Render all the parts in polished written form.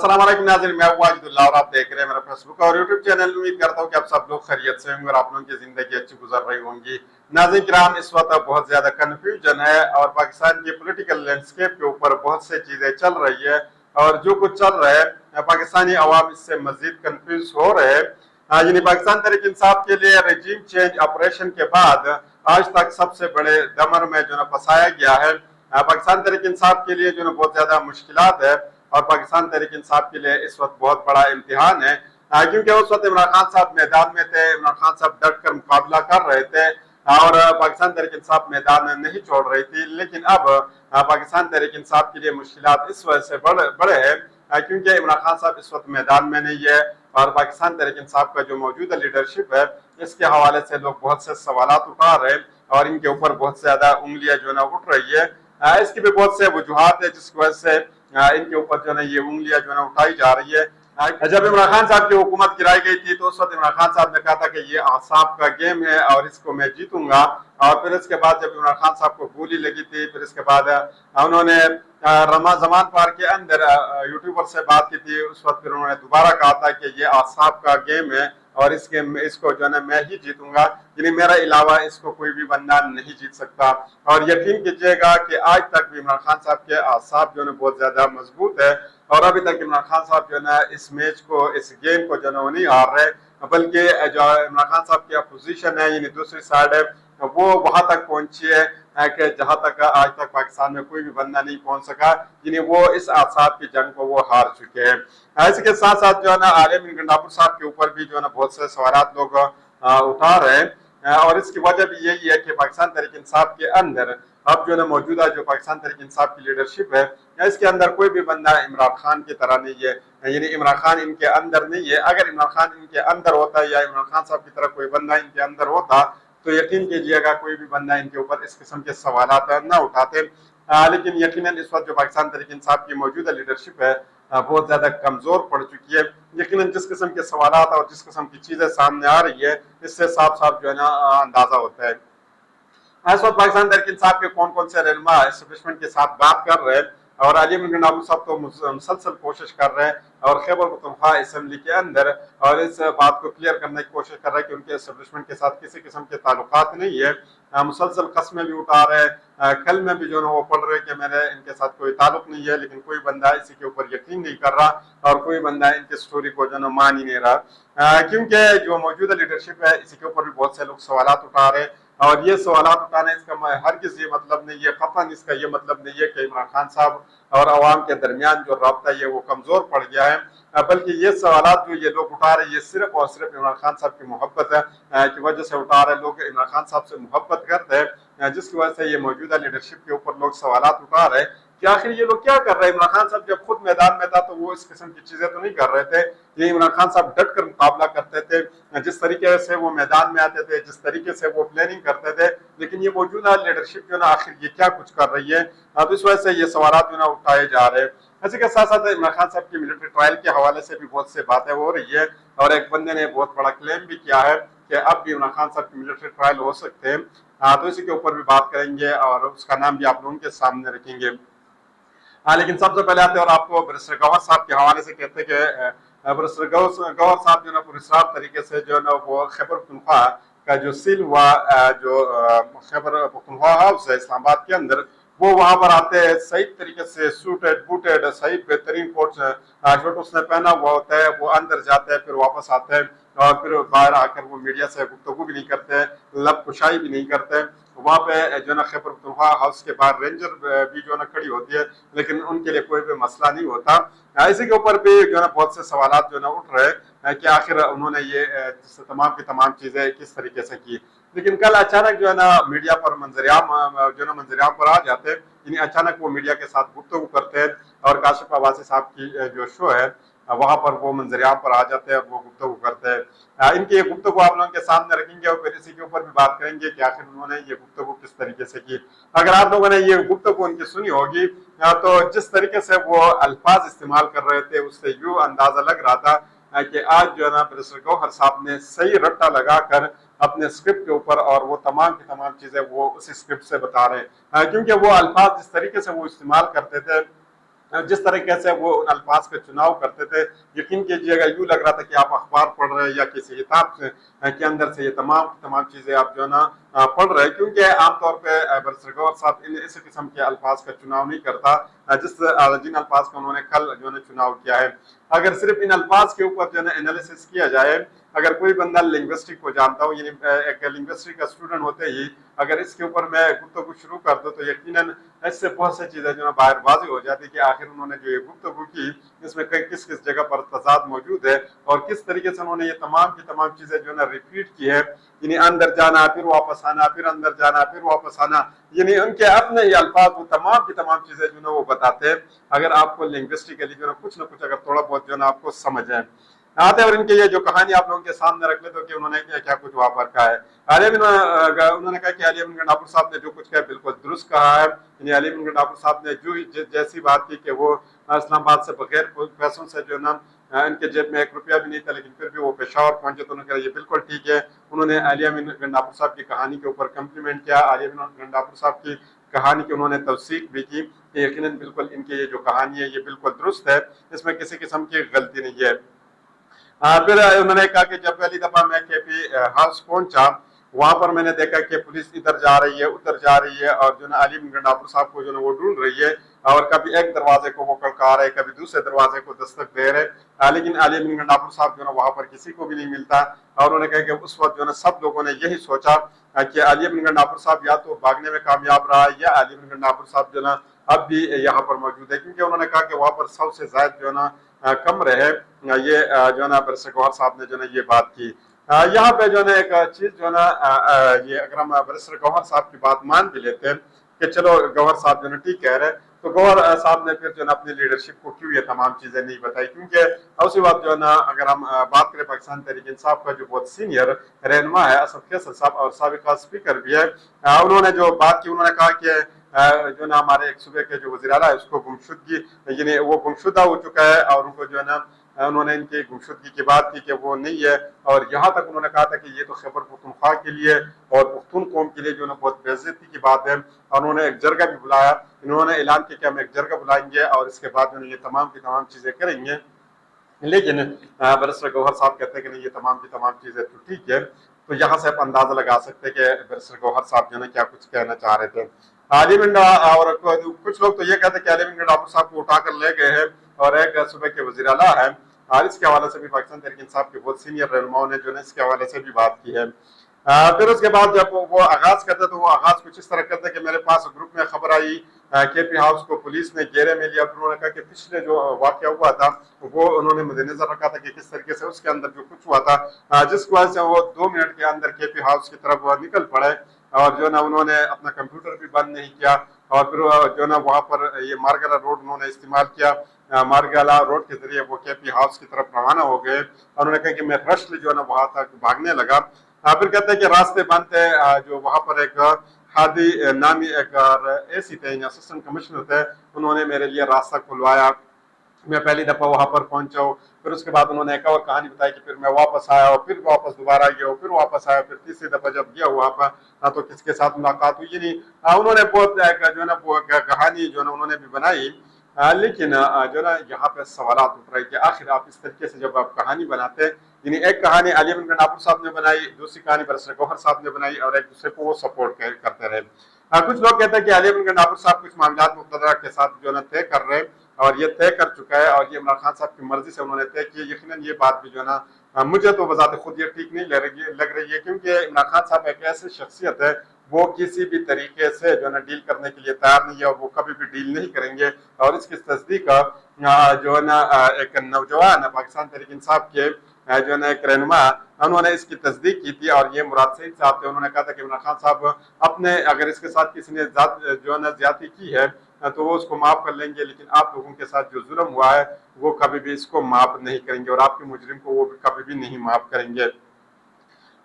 अस्सलाम वालेकुम नाज़रीन, मैं हूं वाजिदुल्लाह और आप देख रहे हैं मेरा फेसबुक और यूट्यूब चैनल। उम्मीद करता हूं कि आप सब लोग खैरियत से होंगे और आप लोगों की जिंदगी अच्छी गुजर रही होंगी। नाज़रीन किराम, इस वक्त बहुत ज्यादा कन्फ्यूजन है और पाकिस्तान की पॉलिटिकल लैंडस्केप के ऊपर बहुत से चीजें चल रही है और जो कुछ चल रहा है पाकिस्तानी अवाम इससे मजीद कन्फ्यूज हो रहे हैं। यानी पाकिस्तान तहरीक इंसाफ के लिए रजीम चेंज ऑपरेशन के बाद आज तक सबसे बड़े दमर में जो है फंसाया गया है। पाकिस्तान तहरीक इंसाफ के लिए जो है बहुत ज्यादा मुश्किलात है और पाकिस्तान तहरीक इंसाफ के लिए इस वक्त बहुत बड़ा इम्तिहान है, क्योंकि उस वक्त इमरान खान साहब मैदान में थे। इमरान खान साहब डट कर मुकाबला कर रहे थे और पाकिस्तान तहरीक इंसाफ मैदान में नहीं छोड़ रही थी। लेकिन अब पाकिस्तान तहरीक इंसाफ के लिए मुश्किलात इस वजह से बड़े हैं क्योंकि इमरान खान साहब इस वक्त मैदान में नहीं है और पाकिस्तान तहरीक इंसाफ का जो मौजूदा लीडरशिप है इसके हवाले से लोग बहुत से सवालात उठा रहे हैं और इनके ऊपर बहुत ज्यादा उंगलियां जो है ना उठ रही है। इसकी भी बहुत से वजूहात है जिसकी वजह से इनके ऊपर जो है ये उंगलियां जो है उठाई जा रही है। जब इमरान खान साहब की हुकूमत गिराई गई थी तो उस वक्त इमरान खान साहब ने कहा था कि ये आसाब का गेम है और इसको मैं जीतूंगा। और फिर इसके बाद जब इमरान खान साहब को गोली लगी थी फिर इसके बाद उन्होंने रमा जमान पार के अंदर यूट्यूबर से बात की थी। उस वक्त फिर उन्होंने दोबारा कहा था कि ये आसाब का गेम है और इसको जो है मैं ही जीतूंगा, यानी मेरा अलावा इसको कोई भी बंदा नहीं जीत सकता। और यकीन कीजिएगा कि आज तक भी इमरान खान साहब के आसाब जो है बहुत ज्यादा मजबूत है और अभी तक इमरान खान साहब जो है इस मैच को, इस गेम को जो है नहीं हार रहे, बल्कि जो इमरान खान साहब की अपोजिशन है यानी दूसरी साइड है वो वहां तक पहुंची है कि जहां तक आज तक पाकिस्तान में कोई भी बंदा नहीं पहुंच सका, यानी वो इस आसाब की जंग को वो हार चुके हैं। इसके साथ साथ जो है ना आलिम गंडापुर साहब के ऊपर भी जो है ना बहुत से सवालात लोग उठा रहे हैं और इसकी वजह भी यही है कि पाकिस्तान तहरीक इंसाफ के अंदर अब जो है ना मौजूदा जो पाकिस्तान तहरीक इंसाफ की लीडरशिप है इसके अंदर कोई भी बंदा इमरान खान की तरह नहीं है, यानी इमरान खान इनके अंदर नहीं है। अगर इमरान खान इनके अंदर होता या इमरान खान साहब की तरह कोई बंदा इनके अंदर होता तो यकीन कीजिएगा कोई भी बंदा इनके ऊपर इस किस्म के सवालात न उठाते। लेकिन यकीनन इस वक्त जो पाकिस्तान तहरीक इंसाफ की मौजूदा लीडरशिप है बहुत ज्यादा कमजोर पड़ चुकी है। यकीनन जिस किस्म के सवालात और जिस किस्म की चीजें सामने आ रही है इससे साफ साफ जो है ना अंदाजा होता है। इस वक्त पाकिस्तान तहरीक इंसाफ के कौन कौन से रहनुमा एस्टेब्लिशमेंट के साथ बात कर रहे हैं और अली गंडापुर साहब तो मुसलसल कोशिश कर रहे हैं और खैबर पख्तूनख्वा असेंबली के अंदर और इस बात को क्लियर करने की कोशिश कर रहे हैं कि उनके एस्टेब्लिशमेंट के साथ किसी किस्म के ताल्लुकात नहीं है। मुसलसल कस्में भी उठा रहे हैं, कल में भी जो है वो पढ़ रहे कि मेरे इनके साथ कोई ताल्लुक नहीं है, लेकिन कोई बंदा इसी के ऊपर यकीन नहीं कर रहा और कोई बंदा इनकी स्टोरी को जो है मान ही नहीं रहा, क्योंकि जो मौजूदा लीडरशिप है इसी के ऊपर भी बहुत से लोग सवालात उठा रहे हैं। और ये सवालात उठाने इसका हरगिज़ ये मतलब नहीं है, कतन इसका ये मतलब नहीं है कि इमरान खान साहब और अवाम के दरमियान जो रब्ता है वो कमजोर पड़ गया है, बल्कि ये सवालात जो ये लोग उठा रहे हैं ये सिर्फ और सिर्फ इमरान खान साहब की मोहब्बत है की वजह से उठा रहे। लोग इमरान खान साहब से मोहब्बत करते हैं जिसकी वजह से ये मौजूदा लीडरशिप के ऊपर लोग सवालात उठा रहे हैं कि आखिर ये लोग क्या कर रहे हैं। इमरान खान साहब जब खुद मैदान में था तो वो इस किस्म की चीजें तो नहीं कर रहे थे, ये इमरान खान साहब डट कर मुकाबला करते थे, जिस तरीके से वो मैदान में आते थे, जिस तरीके से वो प्लानिंग करते थे। लेकिन ये मौजूदा लीडरशिप जो ना आखिर ये क्या कुछ कर रही है, अब इस वजह से ये सवालात जो ना उठाए जा रहे हैं। इसी के साथ साथ इमरान खान साहब की मिलिट्री ट्रायल के हवाले से भी बहुत से बातें हो रही है और एक बंदे ने बहुत बड़ा क्लेम भी किया है कि अब भी इमरान खान साहब की मिलिट्री ट्रायल हो सकते हैं। तो इसी के ऊपर भी बात करेंगे और उसका नाम भी आप लोगों के सामने रखेंगे। लेकिन सबसे पहले आते हैं और आपको बैरिस्टर गौहर साहब के हवाले से कहते हैं कि बैरिस्टर गौहर साहब जो ना पुरस्कार तरीके से जो ना वो खैबर पख्तूनख्वा का जो सील हुआ जो खैबर पख्तूनख्वा हाउस है इस्लामाबाद के अंदर, वो वहां पर आते हैं सही तरीके से सूटेड बूटेड सही बेहतरीन कोट शर्ट उसने पहना हुआ होता है, वो अंदर जाते हैं फिर वापस आते हैं और फिर बाहर आकर वो मीडिया से गुफ्तगू भी नहीं करते, लब कुशाई भी नहीं करते। वहाँ पे जो ना खैबर पख्तूनख्वा हाउस के बाहर रेंजर भी जो ना खड़ी होती है लेकिन उनके लिए कोई भी मसला नहीं होता। इसी के ऊपर भी जो ना बहुत से सवालात जो ना उठ रहे हैं कि आखिर उन्होंने ये तमाम की तमाम चीजें किस तरीके से की। लेकिन कल अचानक जो है ना मीडिया पर मंजरियाम पर आ जाते हैं, यानी अचानक वो मीडिया के साथ गुफ्तगू करते हैं और काशिफ अब्बासी साहब की जो शो है वहां पर वो मंजरियाम पर आ जाते हैं, वो गुफ्तगू करते हैं। इनकी ये गुफ्तगू आप लोगों के सामने रखेंगे और फिर इसी के ऊपर भी बात करेंगे कि आखिर उन्होंने ये गुफ्तगू किस तरीके से की। अगर आप लोगों ने ये गुफ्तगू उनकी सुनी होगी तो जिस तरीके से वो अल्फाज इस्तेमाल कर रहे थे उससे यूं अंदाजा लग रहा था कि आज जो है ना बैरिस्टर गौहर साहब ने सही रट्टा लगाकर अपने स्क्रिप्ट के ऊपर और वो तमाम की तमाम चीजें वो उसी स्क्रिप्ट से बता रहे हैं, क्योंकि वो अल्फाज जिस तरीके से वो इस्तेमाल करते थे जिस तरीके से वो उन अल्फाज का चुनाव करते थे, यकीन कीजिएगा यूं लग रहा था कि आप अखबार पढ़ रहे हैं या किसी किताब के अंदर से ये तमाम चीजें आप जो है ना पढ़ रहे हैं, क्योंकि आमतौर पर बरसर गौहर साहब इस किस्म के अल्फाज का चुनाव नहीं करता जिन अल्फाज का उन्होंने कल जो है चुनाव किया है। अगर सिर्फ इन अल्फाज के ऊपर जो है एनालिसिस किया जाए, अगर कोई बंदा लिंग्विस्टिक को जानता हो, यानी एक लिंग्विस्टिक का स्टूडेंट होते ही अगर इसके ऊपर मैं गुफ्तगू शुरू कर दूं तो यकीनन इससे बहुत सी चीजें जो है बाहर वाज़ेह हो जाती कि आखिर उन्होंने जो ये गुफ्तगू की इसमें किस किस जगह पर तजाद मौजूद है और किस तरीके से उन्होंने ये तमाम की तमाम चीजें जो है ना रिपीट की है, यानी अंदर जाना फिर वापस आना, फिर अंदर जाना फिर वापस आना, यानी उनके अपने ही अल्फाज वो तमाम की तमाम चीजें जो है वो बताते हैं। अगर आपको लिंग्विस्टिकली जो है कुछ ना कुछ अगर थोड़ा बहुत जो है आपको समझ है आते हैं, और इनके ये जो कहानी आप लोगों के सामने रख ले तो कि उन्होंने क्या कुछ वहां पर कहा है। उन्होंने कहा कि अली बिन गंडापुर साहब ने जो कुछ कहा बिल्कुल दुरुस्त कहा है। अली बिन गंडापुर साहब ने जैसी बात की कि वो इस्लामाबाद से बगैर पैसों से जो ना इनके जेब में 1 रुपया भी नहीं था लेकिन फिर भी वो पेशावर पहुंचे, तो उन्होंने कहा ये बिल्कुल ठीक है। उन्होंने आलिया बिन गंडापुर साहब की कहानी के ऊपर कम्प्लीमेंट किया, आलिया बिन गंडापुर साहब की कहानी की उन्होंने तवसीक भी की कि यकीनन बिल्कुल इनकी ये जो कहानी है ये बिल्कुल दुरुस्त है, इसमें किसी किस्म की गलती नहीं है। फिर उन्होंने कहा कि जब पहली दफा मैं केपी हाउस पहुंचा, वहां पर मैंने देखा कि पुलिस इधर जा रही है उधर जा रही है और जो ना अली बिन गंडापुर साहब को जो ना वो ढूंढ रही है, और कभी एक दरवाजे को वो खड़का रहे, कभी दूसरे दरवाजे को दस्तक दे रहे, लेकिन अली बिन गंडापुर साहब जो ना वहां पर किसी को भी नहीं मिलता। और उन्होंने कहा कि उस वक्त जो ना सब लोगों ने यही सोचा कि अली बिन गंडापुर साहब या तो भागने में कामयाब रहा है या अली बिन गंडापुर साहब जो ना अब भी यहाँ पर मौजूद है, क्योंकि उन्होंने कहा कि वहां पर 100 से ज्यादा जो ना कमरे है। ये जो ना बरसर गौहर साहब ने जो ना ये बात की। यहाँ पे जो ना एक चीज जो ना ये अगर हम बरसर गौहर साहब की बात मान भी लेते हैं कि चलो गौहर साहब जो ना ठीक कह रहे हैं, तो गौहर साहब ने फिर जो ना अपनी लीडरशिप को क्यों ये तमाम चीजें नहीं बताई, क्योंकि उसी बात जो है ना अगर हम बात करें पाकिस्तान तहरीक इंसाफ का जो बहुत सीनियर रहनुमा है असद फैसल साहब और साबिका स्पीकर भी है, उन्होंने जो बात की उन्होंने कहा कि जो ना हमारे एक सूबे के जो वज़ीर आला है उसको गुमशुदगी यानी वो गुमशुदा हो चुका है और उनको जो है ना उन्होंने इनकी गुमशुदगी की बात की कि वो नहीं है, और यहाँ तक उन्होंने कहा था कि ये तो खैबर पख्तूनख्वा के लिए और पख्तून कौम के लिए जो ना बहुत बेइज्जती की बात है। और उन्होंने एक जरगा भी बुलाया, इन्होंने ऐलान किया कि हम एक जरगा बुलाएंगे और इसके बाद ये तमाम की तमाम चीजें करेंगे। लेकिन बरसर गौहर साहब कहते हैं कि नहीं ये तमाम की तमाम चीजें तो ठीक है। तो यहाँ से आप अंदाजा लगा सकते हैं कि बरसर गौहर साहब जो है क्या कुछ कहना चाह रहे थे। आली बिन और कुछ लोग तो ये कहते हैं कि अली बिन गंडापुर साहब को उठाकर ले गए हैं और एक सूबे के वज़ीर आला है, और इसके हवाले से भी पाकिस्तान तहरीक इंसाफ के बहुत सीनियर रहनुमाओं ने जो है इसके हवाले से भी बात की है। फिर उसके बाद जब वो आगाज करते तो वो आगाज कुछ इस तरह करते कि मेरे पास ग्रुप में खबर आई केपी हाउस को पुलिस ने घेरे में लिया। उन्होंने कहा कि पिछले जो वाकया हुआ था वो उन्होंने मद्देनजर रखा था कि किस तरीके से उसके अंदर जो कुछ हुआ था, जिस वजह से वो 2 मिनट के अंदर केपी हाउस की तरफ निकल पड़े और जो ना उन्होंने अपना कंप्यूटर भी बंद नहीं किया और फिर जो ना वहां पर ये मारगला रोड उन्होंने इस्तेमाल किया। मारगला रोड के जरिए वो केपी हाउस की तरफ रवाना हो गए और उन्होंने कहा कि मैं रशल जो है ना वहां तक भागने लगा। फिर कहते हैं कि रास्ते बंद थे, जो वहां पर एक हादी नामी एक एसी थे असिस्टेंट कमिश्नर थे, उन्होंने मेरे लिए रास्ता खुलवाया। मैं पहली दफा वहां पर पहुंचा हूँ, फिर उसके बाद उन्होंने एक और कहानी बताई कि फिर मैं वापस आया और फिर वापस दोबारा गया फिर वापस आया, फिर तीसरी दफा जब गया वहां पर तो किसके साथ मुलाकात हुई नहीं। उन्होंने बहुत जो है ना वो कहानी जो है ना उन्होंने भी बनाई। लेकिन जो ना यहाँ पे सवाल उठ रहे कि आखिर आप इस तरीके से जब आप कहानी बनाते हैं, यानी एक कहानी अली बिन गंडापुर साहब ने बनाई, दूसरी कहानी बरसर गौहर साहब ने बनाई और एक दूसरे को वो सपोर्ट करते रहे। कुछ लोग कहते हैं कि अली बिन गंडापुर साहब कुछ मामला मुक़्तदरा के साथ जो है तय कर रहे हैं और ये तय कर चुका है और ये इमरान खान साहब की मर्जी से उन्होंने तय किया। यकीनन ये बात भी जो है ना मुझे तो बजाते खुद ये ठीक नहीं लग रही है, क्योंकि इमरान खान साहब एक ऐसी शख्सियत है वो किसी भी तरीके से जो है ना डील करने के लिए तैयार नहीं है और वो कभी भी डील नहीं करेंगे। और इसकी तस्दीक जो है ना एक नौजवान पाकिस्तान तहरीक इंसाफ के जो है ना एक रहनुमा उन्होंने इसकी तस्दीक की थी और ये मुराद सईद साहब थे। उन्होंने कहा था कि इमरान खान साहब अपने अगर इसके साथ किसी ने जो है ना ज्यादती की है तो वो उसको माफ कर लेंगे, लेकिन आप लोगों के साथ जो जुल्म हुआ है वो कभी भी इसको माफ नहीं करेंगे और आपके मुजरिम को वो कभी भी नहीं माफ करेंगे।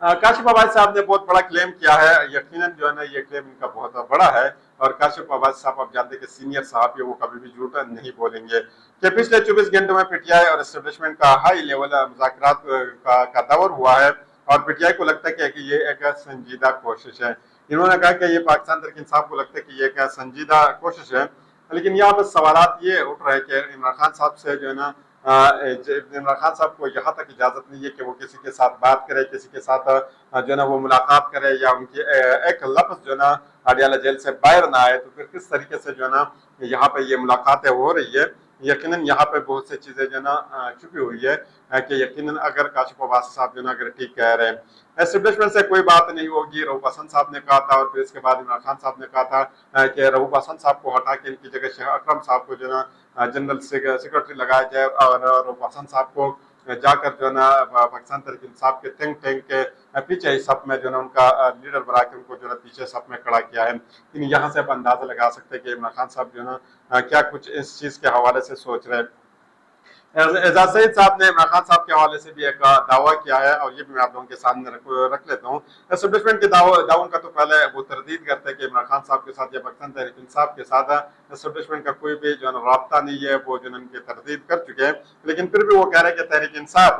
काशिफ अब्बासी साहब ने बहुत बड़ा क्लेम किया है, यकीनन जो है ना ये क्लेम इनका बहुत बड़ा है और काशिफ अब्बासी साहब आप जानते हैं कि सीनियर साहब है, वो कभी भी झूठ नहीं बोलेंगे कि पिछले 24 घंटों में पीटीआई और एस्टेब्लिशमेंट का हाई लेवल मुज़ाकरात का दौर हुआ है और पीटीआई को लगता है कि ये एक संजीदा कोशिश है। इन्होंने कहा कि ये पाकिस्तान तहरीक इंसाफ को लगता है कि ये एक संजीदा कोशिश है। लेकिन यहाँ पर सवालात ये उठ रहे हैं कि इमरान खान साहब से जो है ना इमरान खान साहब को यहाँ तक इजाजत नहीं है कि वो किसी के साथ बात करे, किसी के साथ जो है ना वो मुलाकात करे, या उनकी एक लफ्ज जो है ना अडयाला जेल से बाहर ना आए। तो फिर किस तरीके से जो है ना यहाँ पे ये मुलाकातें हो रही है, यकीनन यहाँ पे बहुत सी चीजें जो है ना छुपी हुई है कि यकीनन अगर काशिफ अब्बासी साहब जो है ना अगर ठीक कह रहे हैं, एस्टेब्लिशमेंट से कोई बात नहीं होगी। रऊफ हसन साहब ने कहा था और फिर इसके बाद इमरान खान साहब ने कहा था कि रऊफ हसन साहब को हटा के इनकी जगह शेख अकरम साहब को जो है ना जनरल सेक्रेटरी लगाया जाए, और रऊफ हसन साहब को जाकर जो है ना पाकिस्तान तहरीक इंसाफ के थिंक टैंक के पीछे इस सब में जो है ना उनका लीडर बना के उनको जो है पीछे सब में खड़ा किया है। लेकिन यहाँ से आप अंदाजा लगा सकते हैं कि इमरान खान साहब जो है ना क्या कुछ इस चीज के हवाले से सोच रहे हैं। एजाज सईद साहब ने इमरान खान साहब के हवाले से भी एक दावा किया है, और ये भी मैं आप लोगों के सामने रख लेता हूँ। एस्टेब्लिशमेंट के दावों का तो पहले वो तरदीद करते हैं कि इमरान खान साहब के साथ या पाकिस्तान तहरीक इंसाफ के साथ एस्टेब्लिशमेंट का कोई भी जो है राब्ता नहीं है, वो जो उनकी तरदीद कर चुके हैं। लेकिन फिर भी वो कह रहे हैं कि तहरीक इंसाफ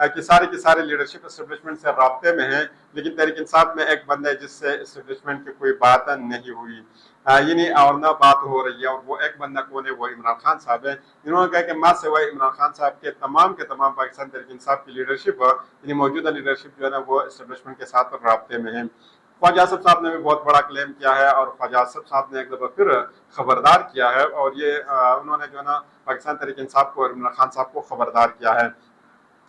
की सारी लीडरशिप एस्टेब्लिशमेंट से राब्ते में है, लेकिन तहरीक इंसाफ में एक बंदा है जिससे एस्टेब्लिशमेंट की कोई बात नहीं हुई, ये नहीं और ना बात हो रही है। और वो एक बंदा कौन है, वो इमरान खान साहब है। इन्होंने कहा कि मां सिवाय इमरान खान साहब के तमाम पाकिस्तान तहरीक इंसाफ की लीडरशिप, यानी मौजूदा लीडरशिप जो है ना वो एस्टेब्लिशमेंट के साथ राब्ते में है। ख्वाजा आसिफ साहब ने भी बहुत बड़ा क्लेम किया है, और ख्वाजा आसिफ साहब ने एक दफा फिर खबरदार किया है, और ये उन्होंने जो है ना पाकिस्तान तहरीक इंसाफ को और इमरान खान साहब को खबरदार किया है।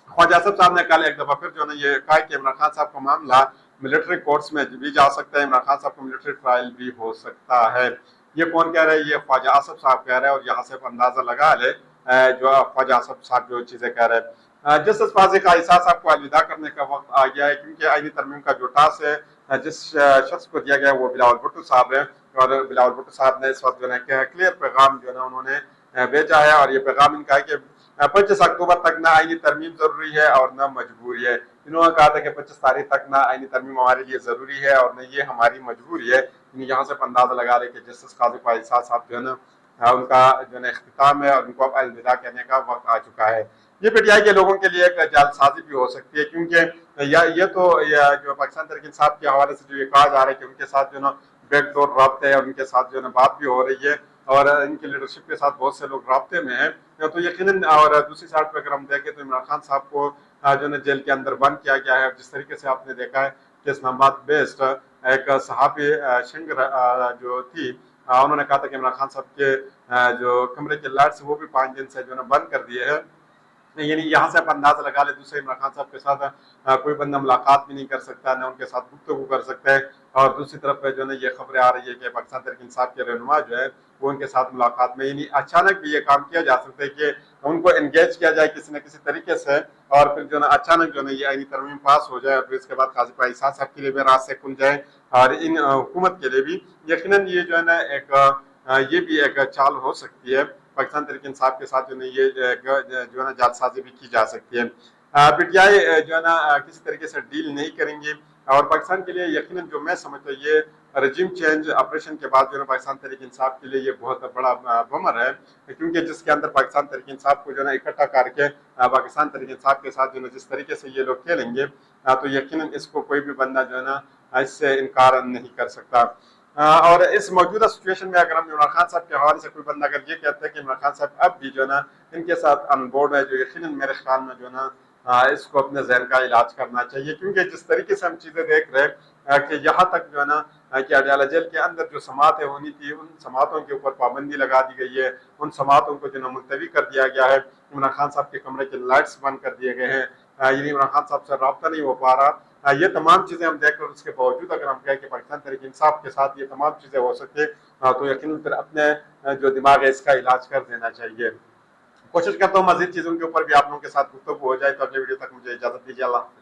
ख्वाजा आसिफ साहब ने कल एक दफा फिर जो है ये कहा कि इमरान खान साहब का मामला मिलिट्री कोर्ट्स में भी जा सकता है, इमरान खान साहब का मिलिट्री ट्रायल भी हो सकता है। ये कौन कह रहा है? ये ख्वाजा आसिफ साहब कह रहे हैं, और यहाँ से अंदाजा लगा ले जो ख्वाजा आसिफ साहब जो चीजें कह रहे हैं। जस्टिस फाजी कायसा साहब को अलविदा करने का वक्त आ गया है, क्योंकि आईनी तरमीम का जो टास्क है जिस शख्स को दिया गया वो बिलावल भुट्टो साहब है, और बिलावल भुट्टो साहब ने इस वक्त जो है क्लियर पैगाम जो है ना उन्होंने भेजा है, और ये पैगाम इनका है कि 25 अक्टूबर तक ना आईनी तरमीम जरूरी है और न मजबूरी है। इन्होंने कहा था कि 25 तारीख तक ना आईनी तरमीम हमारे लिए जरूरी है और न ये हमारी मजबूरी है। यहाँ से अंदाजा लगा रहे कि जस्टिस काजी कायसा साहब जो है ना उनका जो है इख्तिताम है, और उनको अब अलविदा कहने का वक्त आ चुका है। ये पीटीआई के लोगों के लिए एक जालसाजी भी हो सकती है, क्योंकि ये तो जो पाकिस्तान तहरीक इंसाफ के हवाले से जो ये कहा जा रहा है कि उनके साथ जो है ना बैकडोर राब्ते है, और उनके साथ जो है बात भी हो रही है, और इनकी लीडरशिप के साथ बहुत से लोग राब्ते में हैं, तो यकीनन। और दूसरी साइड पर अगर हम देखें तो इमरान खान साहब को जो है जेल के अंदर बंद किया गया है। जिस तरीके से आपने देखा है कि इस्लामाबाद बेस्ड एक सहाफी शिंगर जो थी, उन्होंने कहा था कि इमरान खान साहब के जो कमरे के लाइट्स वो भी 5 दिन से जो है बंद कर दिए हैं। यानी यहाँ से आप अंदाजा लगा ले, दूसरे इमरान खान साहब के साथ कोई बंदा मुलाकात भी नहीं कर सकता, न उनके साथ गुफ्तगू कर सकता है। और दूसरी तरफ जो है ना ये खबरें आ रही है कि पाकिस्तान तहरीक इंसाफ के रहनुमा जो है वो उनके साथ मुलाकात में, यानी अचानक भी ये काम किया जा सकता है कि उनको एंगेज किया जाए किसी न किसी तरीके से, और फिर जो है अचानक जो है ये आईनी तरमीम पास हो जाए, और फिर इसके बाद काजी कायसा साहब के लिए भी रास्ते खुल जाए, और इन हुकूमत के लिए भी। यकीनन ये जो है ना ये भी एक चाल हो सकती है। पाकिस्तान तहरीक इंसाफ के साथ जो है ये जो है ना जालसाजी भी की जा सकती है। पीटीआई जो है ना किसी तरीके से डील नहीं करेंगे, और पाकिस्तान के लिए यकीनन जो मैं समझता हूँ ये रजीम चेंज ऑपरेशन के बाद जो है पाकिस्तान तहरीक इंसाफ के लिए ये बहुत बड़ा बमर है, क्योंकि जिसके अंदर पाकिस्तान तहरीक इंसाफ को जो है ना इकट्ठा करके पाकिस्तान तहरीक इंसाफ के साथ जो है जिस तरीके से ये लोग खेलेंगे, तो यकीनन इसको कोई भी बंदा जो है ना इससे इनकार नहीं कर सकता। और इस मौजूदा सिचुएशन में अगर हम इमरान खान साहब के हवाले से कोई बंदा अगर ये कहता है कि इमरान खान साहब अब भी जो है ना इनके साथ अन बोर्ड है, जो यकीनन मेरे ख्याल में जो है ना इसको अपने जहन का इलाज करना चाहिए, क्योंकि जिस तरीके से हम चीजें देख रहे हैं कि यहाँ तक जो है ना कि अडयाला जेल के अंदर जो समातें होनी थी उन समातों के ऊपर पाबंदी लगा दी गई है, उन समातों को जो है मुलतवी कर दिया गया है। इमरान खान साहब के कमरे के लाइट्स बंद कर दिए गए हैं, यानी इमरान खान साहब से रब्ता नहीं हो पा रहा। ये तमाम चीजें हम देख कर उसके बावजूद अगर हम कहें कि पाकिस्तान तहरीक इंसाफ के साथ ये तमाम चीजें हो सकती है, तो यकीनन फिर अपने जो दिमाग है इसका इलाज कर देना चाहिए। कोशिश करता हूँ मजीद चीजों के ऊपर भी आप लोगों के साथ गुफ्तगू हो जाए। तो अगले वीडियो तक मुझे इजाजत दीजिए। अल्लाह हाफिज।